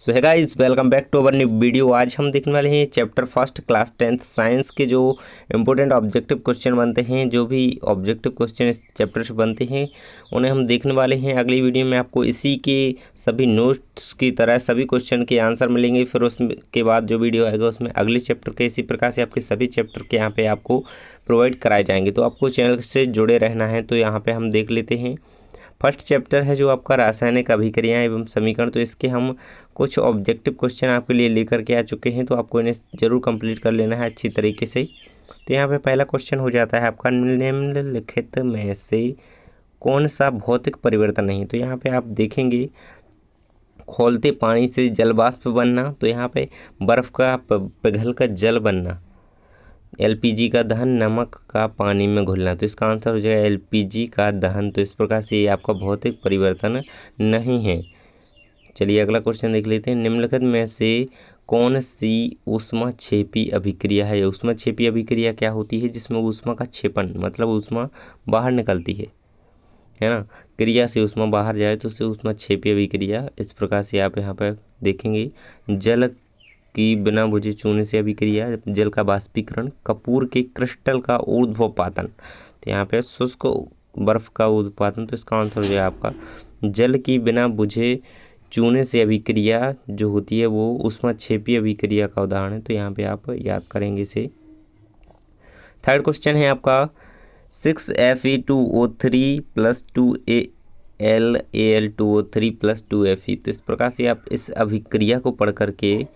So hi guys, welcome back to our new video. आज हम देखने वाले हैं chapter first class 10th science के जो इंपॉर्टेंट ऑब्जेक्टिव क्वेश्चन बनते हैं, जो भी ऑब्जेक्टिव क्वेश्चन इस चैप्टर से बनते हैं उन्हें हम देखने वाले हैं। अगली वीडियो में आपको इसी के सभी नोट्स की तरह सभी क्वेश्चन के आंसर मिलेंगे। फिर उसके बाद जो वीडियो आएगा उसमें अगले चैप्टर के इसी प्रकार से आपके सभी चैप्टर के यहाँ पे आपको प्रोवाइड कराए जाएंगे। तो आपको चैनल से जुड़े रहना है। तो यहाँ पर हम देख लेते हैं फर्स्ट चैप्टर है जो आपका रासायनिक अभिक्रियाएं एवं समीकरण। तो इसके हम कुछ ऑब्जेक्टिव क्वेश्चन आपके लिए लेकर के आ चुके हैं, तो आपको इन्हें जरूर कंप्लीट कर लेना है अच्छी तरीके से। तो यहाँ पे पहला क्वेश्चन हो जाता है आपका, निम्नलिखित में से कौन सा भौतिक परिवर्तन नहीं। तो यहाँ पे आप देखेंगे खौलते पानी से जल वाष्प बनना, तो यहाँ पे बर्फ़ का पिघल कर जल बनना, एलपीजी का दहन, नमक का पानी में घुलना। तो इसका आंसर हो जाएगा एलपीजी का दहन। तो इस प्रकार से ये आपका भौतिक परिवर्तन नहीं है। चलिए अगला क्वेश्चन देख लेते हैं, निम्नलिखित में से कौन सी ऊष्माक्षेपी अभिक्रिया है। ऊष्माक्षेपी अभिक्रिया क्या होती है? जिसमें ऊष्मा का क्षेपण मतलब ऊष्मा बाहर निकलती है ना, क्रिया से ऊष्मा बाहर जाए तो उसे ऊष्माक्षेपी अभिक्रिया। इस प्रकार से आप यहाँ पर देखेंगे जल की बिना बुझे चूने से अभिक्रिया, जल का बाष्पीकरण, कपूर के क्रिस्टल का ऊर्ध्वपातन। तो यहाँ पे शुष्क बर्फ का ऊर्ध्वपातन। तो इसका आंसर हो जाएगा आपका जल की बिना बुझे चूने से अभिक्रिया जो होती है वो ऊष्माक्षेपी अभिक्रिया का उदाहरण है। तो यहाँ पे आप याद करेंगे इसे। थर्ड क्वेश्चन है आपका 6Fe2O3 + 2Al2O3 + 2Fe। तो इस प्रकार से आप इस अभिक्रिया को पढ़ करके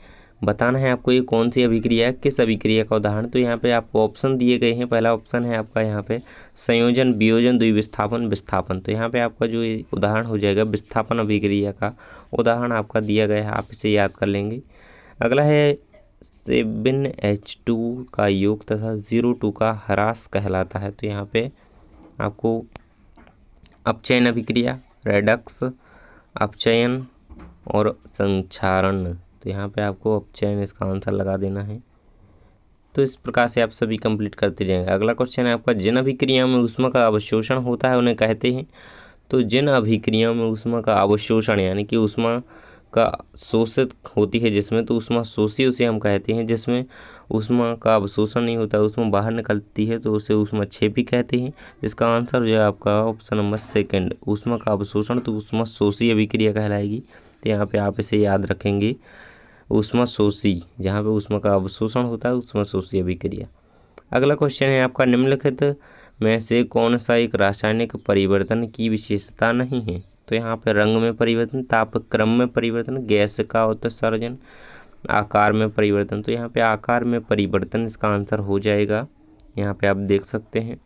बताना है आपको ये कौन सी अभिक्रिया है, किस अभिक्रिया का उदाहरण। तो यहाँ पे आपको ऑप्शन दिए गए हैं। पहला ऑप्शन है आपका यहाँ पे संयोजन, वियोजन, द्विविस्थापन, विस्थापन। तो यहाँ पे आपका जो ये उदाहरण हो जाएगा विस्थापन अभिक्रिया का उदाहरण आपका दिया गया है, आप इसे याद कर लेंगे। अगला है 7H2 का योग तथा 0,2 का ह्रास कहलाता है। तो यहाँ पे आपको अपचयन अभिक्रिया, रेडक्स, अपचयन और संक्षारण। तो यहाँ पे आपको अपचयन इसका आंसर लगा देना है। तो इस प्रकार से आप सभी कंप्लीट करते जाएंगे। अगला क्वेश्चन है आपका, जिन अभिक्रियाओं में ऊष्मा का अवशोषण होता है उन्हें कहते हैं। तो जिन अभिक्रियाओं में ऊष्मा का अवशोषण यानी कि ऊष्मा का शोषित होती है जिसमें, तो ऊष्मा शोषी उसे हम कहते हैं। जिसमें ऊष्मा का अवशोषण नहीं होता, ऊष्मा बाहर निकलती है, तो उसे ऊष्माक्षेपी कहते हैं। जिसका आंसर जो है आपका ऑप्शन नंबर सेकंड, ऊष्मा का अवशोषण तो ऊष्मा शोषी अभिक्रिया कहलाएगी। तो यहाँ पे आप इसे याद रखेंगे, ऊष्मा शोषी, जहाँ पे ऊष्मा का अवशोषण होता है ऊष्मा शोषी अभिक्रिया। अगला क्वेश्चन है आपका, निम्नलिखित में से कौन सा एक रासायनिक परिवर्तन की विशेषता नहीं है। तो यहाँ पे रंग में परिवर्तन, तापक्रम में परिवर्तन, गैस का उत्सर्जन, आकार में परिवर्तन। तो यहाँ पे आकार में परिवर्तन इसका आंसर हो जाएगा, यहाँ पे आप देख सकते हैं।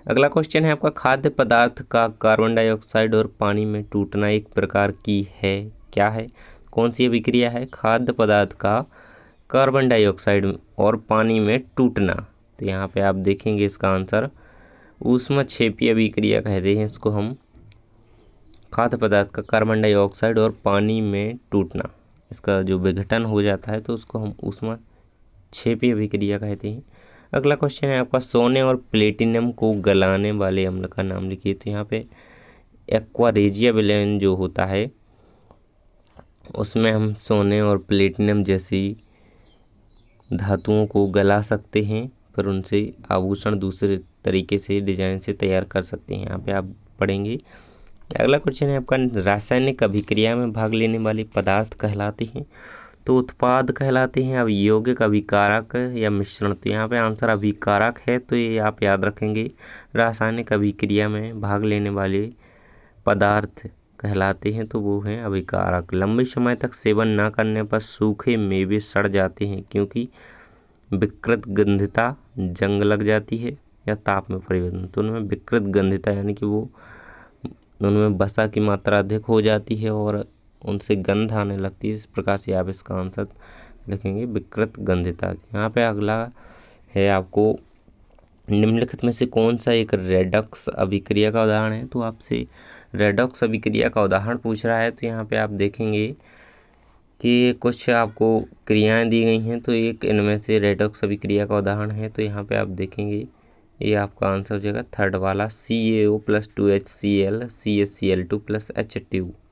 अगला क्वेश्चन है आपका, खाद्य पदार्थ का कार्बन डाइऑक्साइड और पानी में टूटना एक प्रकार की है, क्या है? कौन सी अभिक्रिया है? खाद्य पदार्थ का कार्बन डाइऑक्साइड और पानी में टूटना। तो यहाँ पे आप देखेंगे इसका आंसर ऊष्माक्षेपी अभिक्रिया कहते हैं इसको हम। खाद्य पदार्थ का कार्बन डाइऑक्साइड और पानी में टूटना, इसका जो विघटन हो जाता है तो उसको हम ऊष्माक्षेपी अभिक्रिया कहते हैं। अगला क्वेश्चन है आपका, सोने और प्लेटिनम को गलाने वाले अम्ल का नाम लिखिए। तो यहाँ पे एक्वा रेजिया विलयन जो होता है उसमें हम सोने और प्लेटिनम जैसी धातुओं को गला सकते हैं, फिर उनसे आभूषण दूसरे तरीके से डिजाइन से तैयार कर सकते हैं। यहाँ पे आप पढ़ेंगे। अगला क्वेश्चन है आपका, रासायनिक अभिक्रिया में भाग लेने वाले पदार्थ कहलाते हैं। तो उत्पाद कहलाते हैं, अब यौगिक, अभिकारक या मिश्रण। तो यहाँ पे आंसर अभिकारक है, तो ये आप याद रखेंगे। रासायनिक अभिक्रिया में भाग लेने वाले पदार्थ कहलाते हैं तो वो हैं अभिकारक। लंबे समय तक सेवन न करने पर सूखे मेवे सड़ जाते हैं क्योंकि विकृत गंधिता, जंग लग जाती है या ताप में परिवर्तन। तो उनमें विकृत गंधिता यानी कि वो उनमें वसा की मात्रा अधिक हो जाती है और उनसे गंध आने लगती है। इस प्रकार से आप इसका आंसर लिखेंगे विकृत गंधिता। यहाँ पे अगला है आपको, निम्नलिखित में से कौन सा एक रेडक्स अभिक्रिया का उदाहरण है। तो आपसे रेडॉक्स अभिक्रिया का उदाहरण पूछ रहा है। तो यहाँ पे आप देखेंगे कि कुछ आपको क्रियाएं दी गई हैं, तो एक इनमें से रेडॉक्स अभिक्रिया का उदाहरण है। तो यहाँ पे आप देखेंगे ये आपका आंसर हो जाएगा थर्ड वाला, CaO + 2HCl CaCl2 +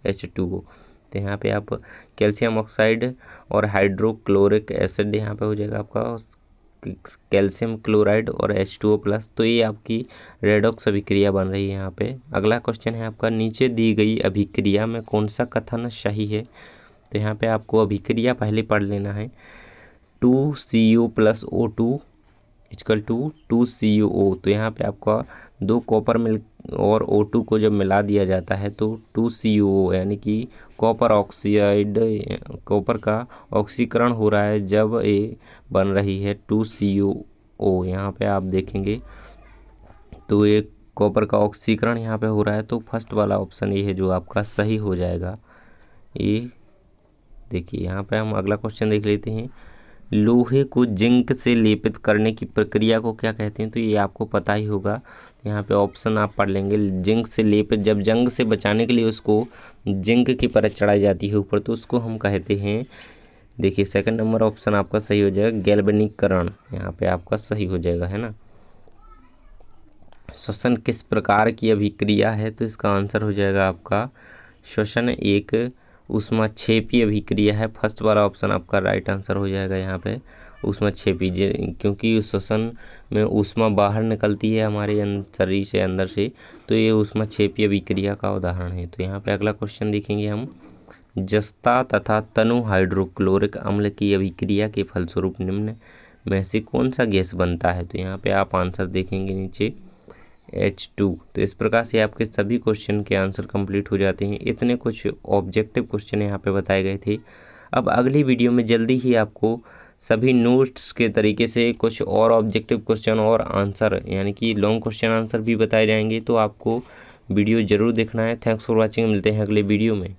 H2O। तो यहाँ पे आप कैल्शियम ऑक्साइड और हाइड्रोक्लोरिक एसिड यहाँ पे हो जाएगा आपका कैल्शियम क्लोराइड और H2O+। तो ये आपकी रेडॉक्स अभिक्रिया बन रही है यहाँ पे। अगला क्वेश्चन है आपका, नीचे दी गई अभिक्रिया में कौन सा कथन सही है। तो यहाँ पे आपको अभिक्रिया पहले पढ़ लेना है। 2CO+O2 equal to 2CuO। तो यहाँ पे आपका 2 कॉपर मिल और O2 को जब मिला दिया जाता है तो 2CuO यानी कि कॉपर ऑक्साइड, कॉपर का ऑक्सीकरण हो रहा है जब ये बन रही है 2CuO। यहाँ पे आप देखेंगे तो ये कॉपर का ऑक्सीकरण यहाँ पे हो रहा है, तो फर्स्ट वाला ऑप्शन ये है जो आपका सही हो जाएगा। ये देखिए यहाँ पे हम अगला क्वेश्चन देख लेते हैं। लोहे को जिंक से लेपित करने की प्रक्रिया को क्या कहते हैं। तो ये आपको पता ही होगा। यहाँ पे ऑप्शन आप पढ़ लेंगे। जिंक से लेपित, जब जंग से बचाने के लिए उसको जिंक की परत चढ़ाई जाती है ऊपर, तो उसको हम कहते हैं, देखिए सेकंड नंबर ऑप्शन आपका सही हो जाएगा, गैल्वेनिकरण। यहाँ पे आपका सही हो जाएगा, है ना। श्वसन किस प्रकार की अभिक्रिया है। तो इसका आंसर हो जाएगा आपका श्वसन एक ऊष्माक्षेपी अभिक्रिया है। फर्स्ट वाला ऑप्शन आपका राइट आंसर हो जाएगा यहाँ पे, ऊष्माक्षेपी। क्योंकि श्वसन में ऊष्मा बाहर निकलती है हमारे शरीर से, अंदर से, तो ये ऊष्माक्षेपी अभिक्रिया का उदाहरण है। तो यहाँ पे अगला क्वेश्चन देखेंगे हम। जस्ता तथा तनु हाइड्रोक्लोरिक अम्ल की अभिक्रिया के फलस्वरूप निम्न में से कौन सा गैस बनता है। तो यहाँ पे आप आंसर देखेंगे नीचे H2। तो इस प्रकार से आपके सभी क्वेश्चन के आंसर कंप्लीट हो जाते हैं। इतने कुछ ऑब्जेक्टिव क्वेश्चन यहाँ पे बताए गए थे। अब अगली वीडियो में जल्दी ही आपको सभी नोट्स के तरीके से कुछ और ऑब्जेक्टिव क्वेश्चन और आंसर यानी कि लॉन्ग क्वेश्चन आंसर भी बताए जाएंगे। तो आपको वीडियो ज़रूर देखना है। Thanks for watching. मिलते हैं अगले वीडियो में।